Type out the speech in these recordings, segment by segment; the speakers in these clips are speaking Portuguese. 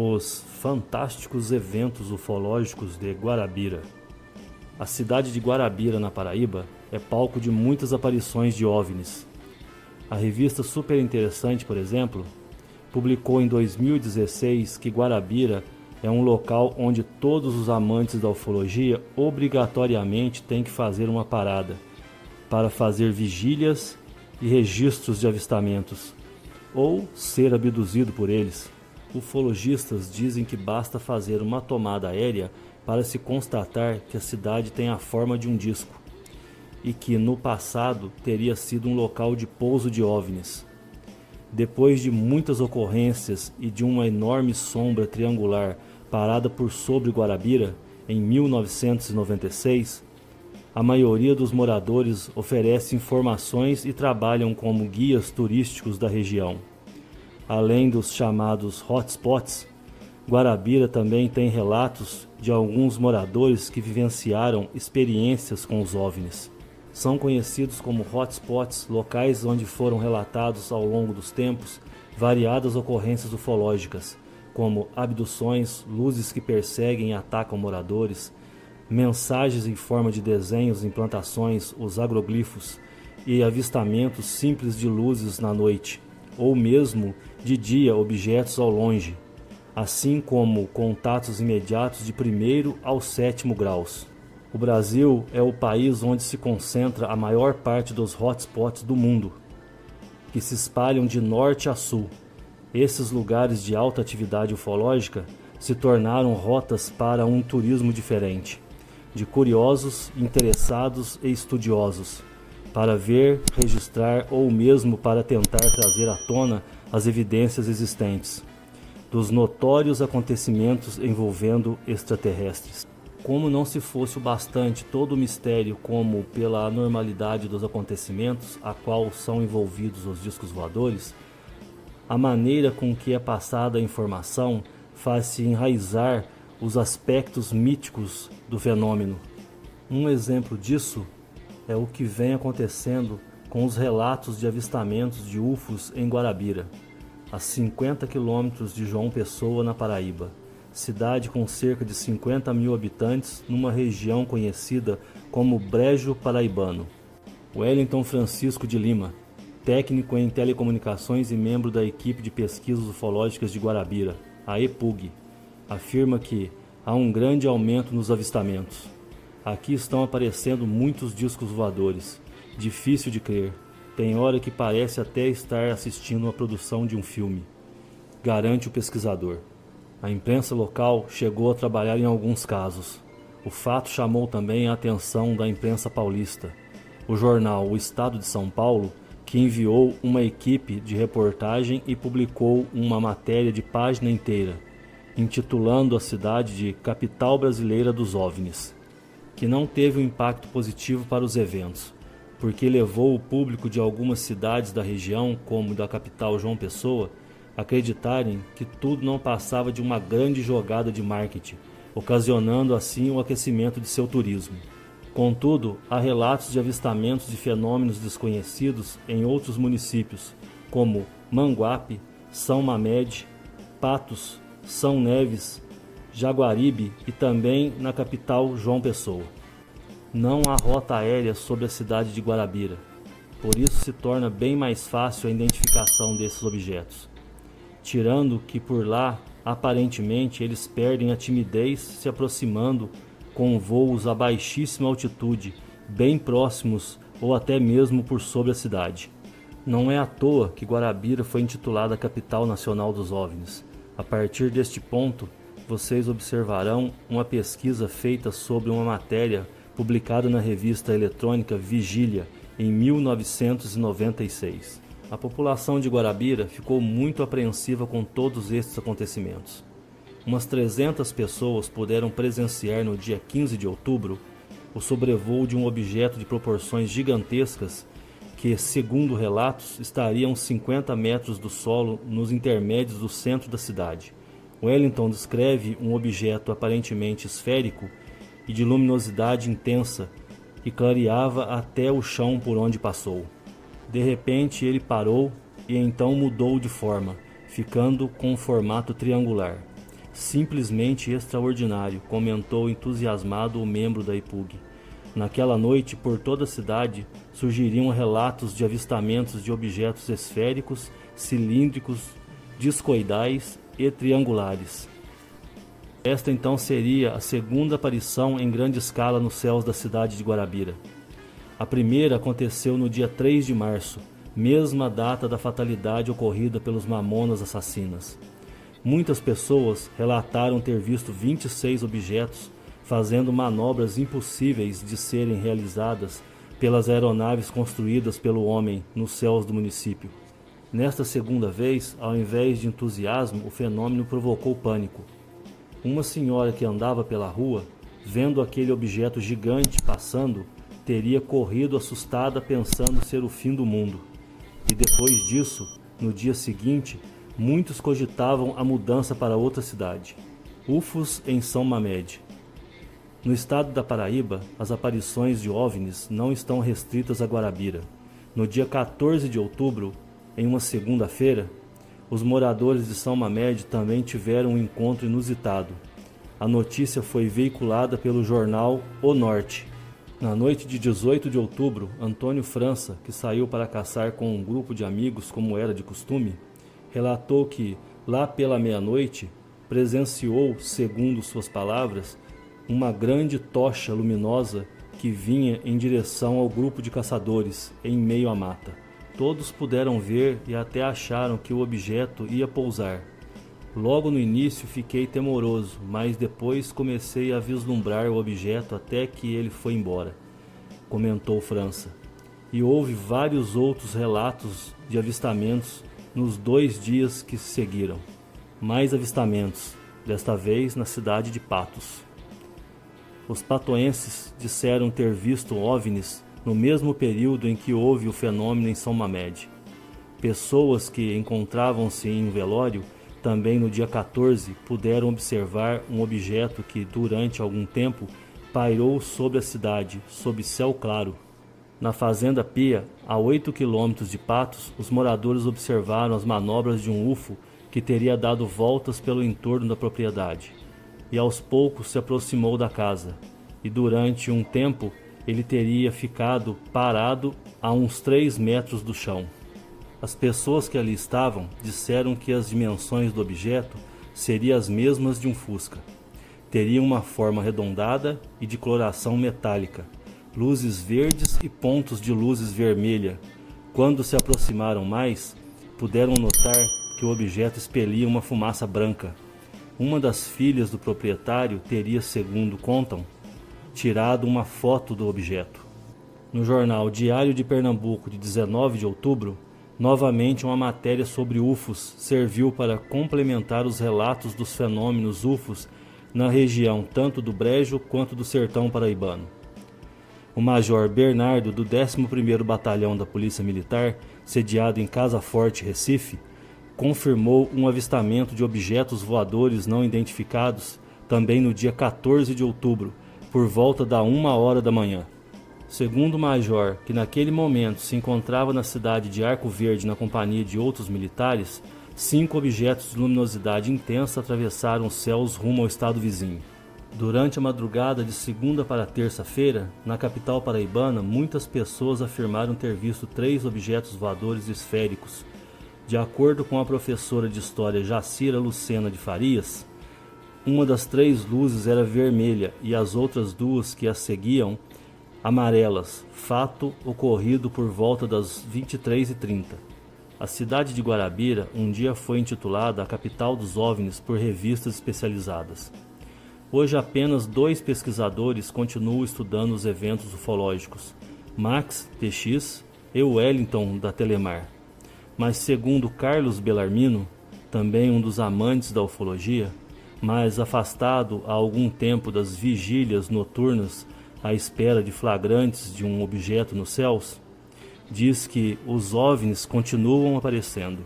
Os fantásticos eventos ufológicos de Guarabira. A cidade de Guarabira, na Paraíba, é palco de muitas aparições de OVNIs. A revista Super Interessante, por exemplo, publicou em 2016 que Guarabira é um local onde todos os amantes da ufologia obrigatoriamente têm que fazer uma parada para fazer vigílias e registros de avistamentos, ou ser abduzido por eles. Ufologistas dizem que basta fazer uma tomada aérea para se constatar que a cidade tem a forma de um disco e que no passado teria sido um local de pouso de OVNIs. Depois de muitas ocorrências e de uma enorme sombra triangular parada por sobre Guarabira em 1996, a maioria dos moradores oferece informações e trabalham como guias turísticos da região. Além dos chamados hotspots, Guarabira também tem relatos de alguns moradores que vivenciaram experiências com os OVNIs. São conhecidos como hotspots, locais onde foram relatados ao longo dos tempos variadas ocorrências ufológicas, como abduções, luzes que perseguem e atacam moradores, mensagens em forma de desenhos em plantações, os agroglifos, e avistamentos simples de luzes na noite, ou mesmo de dia objetos ao longe, assim como contatos imediatos de 1º ao 7º graus. O Brasil é o país onde se concentra a maior parte dos hotspots do mundo, que se espalham de norte a sul. Esses lugares de alta atividade ufológica se tornaram rotas para um turismo diferente, de curiosos, interessados e estudiosos, para ver, registrar ou mesmo para tentar trazer à tona as evidências existentes dos notórios acontecimentos envolvendo extraterrestres. Como não se fosse o bastante todo o mistério como pela anormalidade dos acontecimentos a qual são envolvidos os discos voadores, a maneira com que é passada a informação faz-se enraizar os aspectos míticos do fenômeno. Um exemplo disso é o que vem acontecendo com os relatos de avistamentos de UFOs em Guarabira, a 50 quilômetros de João Pessoa, na Paraíba, cidade com cerca de 50 mil habitantes numa região conhecida como Brejo Paraibano. Wellington Francisco de Lima, técnico em telecomunicações e membro da equipe de pesquisas ufológicas de Guarabira, a EPUG, afirma que há um grande aumento nos avistamentos. Aqui estão aparecendo muitos discos voadores, difícil de crer, tem hora que parece até estar assistindo a produção de um filme, garante o pesquisador. A imprensa local chegou a trabalhar em alguns casos. O fato chamou também a atenção da imprensa paulista. O jornal O Estado de São Paulo, que enviou uma equipe de reportagem e publicou uma matéria de página inteira, intitulando a cidade de Capital Brasileira dos OVNIs, que não teve um impacto positivo para os eventos, porque levou o público de algumas cidades da região, como da capital João Pessoa, acreditarem que tudo não passava de uma grande jogada de marketing, ocasionando assim o aquecimento de seu turismo. Contudo, há relatos de avistamentos de fenômenos desconhecidos em outros municípios, como Manguape, São Mamede, Patos, São Neves, Jaguaribe e também na capital João Pessoa. Não há rota aérea sobre a cidade de Guarabira, por isso se torna bem mais fácil a identificação desses objetos. Tirando que por lá, aparentemente, eles perdem a timidez se aproximando com voos a baixíssima altitude, bem próximos ou até mesmo por sobre a cidade. Não é à toa que Guarabira foi intitulada a capital nacional dos OVNIs. A partir deste ponto, vocês observarão uma pesquisa feita sobre uma matéria publicada na revista eletrônica Vigília em 1996. A população de Guarabira ficou muito apreensiva com todos estes acontecimentos. Umas 300 pessoas puderam presenciar no dia 15 de outubro o sobrevoo de um objeto de proporções gigantescas que, segundo relatos, estaria a uns 50 metros do solo nos intermédios do centro da cidade. Wellington descreve um objeto aparentemente esférico e de luminosidade intensa que clareava até o chão por onde passou. De repente ele parou e então mudou de forma, ficando com um formato triangular. Simplesmente extraordinário, comentou entusiasmado o membro da IPUG. Naquela noite, por toda a cidade, surgiriam relatos de avistamentos de objetos esféricos, cilíndricos, discoidais e triangulares. Esta então seria a segunda aparição em grande escala nos céus da cidade de Guarabira. A primeira aconteceu no dia 3 de março, mesma data da fatalidade ocorrida pelos mamonas assassinas. Muitas pessoas relataram ter visto 26 objetos fazendo manobras impossíveis de serem realizadas pelas aeronaves construídas pelo homem nos céus do município. Nesta segunda vez, ao invés de entusiasmo, o fenômeno provocou pânico. Uma senhora que andava pela rua, vendo aquele objeto gigante passando, teria corrido assustada pensando ser o fim do mundo. E depois disso, no dia seguinte, muitos cogitavam a mudança para outra cidade. UFOs em São Mamede. No estado da Paraíba, as aparições de OVNIs não estão restritas a Guarabira. No dia 14 de outubro, em uma segunda-feira, os moradores de São Mamede também tiveram um encontro inusitado. A notícia foi veiculada pelo jornal O Norte. Na noite de 18 de outubro, Antônio França, que saiu para caçar com um grupo de amigos como era de costume, relatou que, lá pela meia-noite, presenciou, segundo suas palavras, uma grande tocha luminosa que vinha em direção ao grupo de caçadores, em meio à mata. Todos puderam ver e até acharam que o objeto ia pousar. Logo no início fiquei temoroso, mas depois comecei a vislumbrar o objeto até que ele foi embora, comentou França. E houve vários outros relatos de avistamentos nos 2 dias que se seguiram. Mais avistamentos, desta vez na cidade de Patos. Os patoenses disseram ter visto OVNIs no mesmo período em que houve o fenômeno em São Mamede. Pessoas que encontravam-se em um velório, também no dia 14, puderam observar um objeto que, durante algum tempo, pairou sobre a cidade, sob céu claro. Na Fazenda Pia, a 8 quilômetros de Patos, os moradores observaram as manobras de um UFO que teria dado voltas pelo entorno da propriedade. E aos poucos se aproximou da casa, e durante um tempo ele teria ficado parado a uns 3 metros do chão. As pessoas que ali estavam disseram que as dimensões do objeto seriam as mesmas de um Fusca. Teria uma forma arredondada e de coloração metálica, luzes verdes e pontos de luzes vermelha. Quando se aproximaram mais, puderam notar que o objeto expelia uma fumaça branca. Uma das filhas do proprietário teria, segundo contam, tirado uma foto do objeto. No jornal Diário de Pernambuco, de 19 de outubro, novamente uma matéria sobre UFOs serviu para complementar os relatos dos fenômenos UFOs na região tanto do Brejo quanto do Sertão Paraibano. O major Bernardo, do 11º Batalhão da Polícia Militar, sediado em Casa Forte, Recife, confirmou um avistamento de objetos voadores não identificados também no dia 14 de outubro, por volta da 1h da manhã. Segundo o major, que naquele momento se encontrava na cidade de Arco Verde na companhia de outros militares, 5 objetos de luminosidade intensa atravessaram os céus rumo ao estado vizinho. Durante a madrugada de segunda para terça-feira, na capital paraibana, muitas pessoas afirmaram ter visto 3 objetos voadores esféricos. De acordo com a professora de História Jacira Lucena de Farias, uma das 3 luzes era vermelha e as outras 2 que a seguiam, amarelas, fato ocorrido por volta das 23h30. A cidade de Guarabira um dia foi intitulada a capital dos OVNIs por revistas especializadas. Hoje apenas 2 pesquisadores continuam estudando os eventos ufológicos, Max TX e Wellington da Telemar. Mas segundo Carlos Bellarmino, também um dos amantes da ufologia, mas afastado há algum tempo das vigílias noturnas à espera de flagrantes de um objeto nos céus, diz que os OVNIs continuam aparecendo.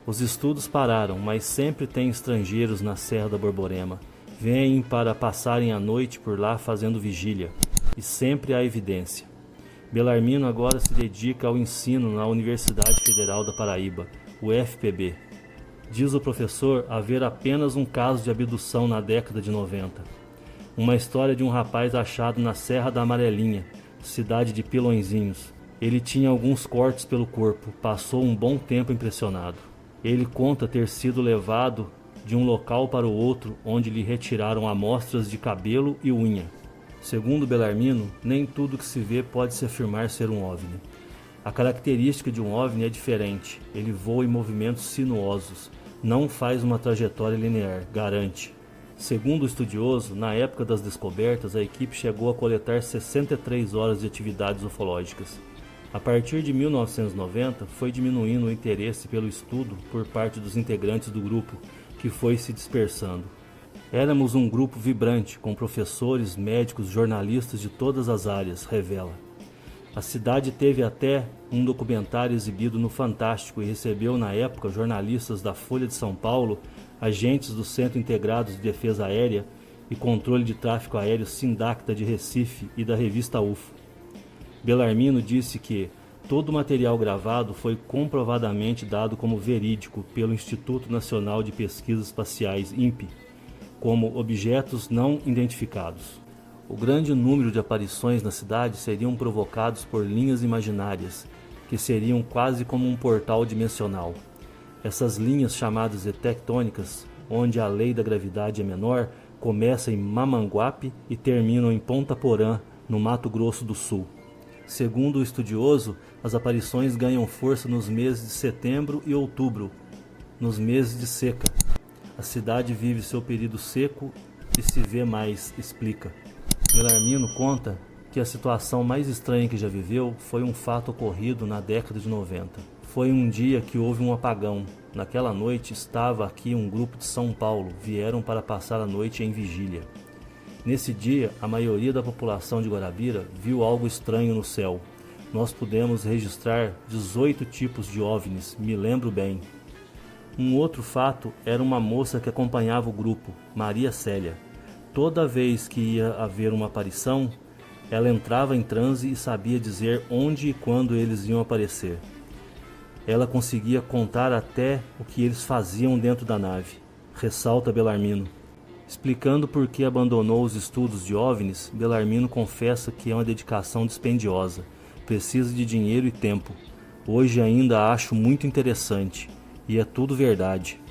Os estudos pararam, mas sempre tem estrangeiros na Serra da Borborema. Vêm para passarem a noite por lá fazendo vigília, e sempre há evidência. Bellarmino agora se dedica ao ensino na Universidade Federal da Paraíba, UFPB. Diz o professor haver apenas um caso de abdução na década de 90. Uma história de um rapaz achado na Serra da Amarelinha, cidade de Pilõezinhos. Ele tinha alguns cortes pelo corpo, passou um bom tempo impressionado. Ele conta ter sido levado de um local para o outro, onde lhe retiraram amostras de cabelo e unha. Segundo Bellarmino, nem tudo que se vê pode se afirmar ser um OVNI. A característica de um OVNI é diferente. Ele voa em movimentos sinuosos, não faz uma trajetória linear, garante. Segundo o estudioso, na época das descobertas, a equipe chegou a coletar 63 horas de atividades ufológicas. A partir de 1990, foi diminuindo o interesse pelo estudo por parte dos integrantes do grupo, que foi se dispersando. Éramos um grupo vibrante, com professores, médicos, jornalistas de todas as áreas, revela. A cidade teve até um documentário exibido no Fantástico e recebeu na época jornalistas da Folha de São Paulo, agentes do Centro Integrado de Defesa Aérea e Controle de Tráfego Aéreo Sindacta de Recife e da revista UFO. Bellarmino disse que todo o material gravado foi comprovadamente dado como verídico pelo Instituto Nacional de Pesquisas Espaciais, INPE, como objetos não identificados. O grande número de aparições na cidade seriam provocados por linhas imaginárias, que seriam quase como um portal dimensional. Essas linhas, chamadas de tectônicas, onde a lei da gravidade é menor, começam em Mamanguape e terminam em Ponta Porã, no Mato Grosso do Sul. Segundo o estudioso, as aparições ganham força nos meses de setembro e outubro, nos meses de seca. A cidade vive seu período seco e se vê mais, explica. Bellarmino conta que a situação mais estranha que já viveu foi um fato ocorrido na década de 90. Foi um dia que houve um apagão. Naquela noite estava aqui um grupo de São Paulo, vieram para passar a noite em vigília. Nesse dia, a maioria da população de Guarabira viu algo estranho no céu. Nós pudemos registrar 18 tipos de OVNIs, me lembro bem. Um outro fato era uma moça que acompanhava o grupo, Maria Célia. Toda vez que ia haver uma aparição, ela entrava em transe e sabia dizer onde e quando eles iam aparecer. Ela conseguia contar até o que eles faziam dentro da nave, ressalta Bellarmino. Explicando por que abandonou os estudos de OVNIs, Bellarmino confessa que é uma dedicação dispendiosa, precisa de dinheiro e tempo. Hoje ainda acho muito interessante, e é tudo verdade.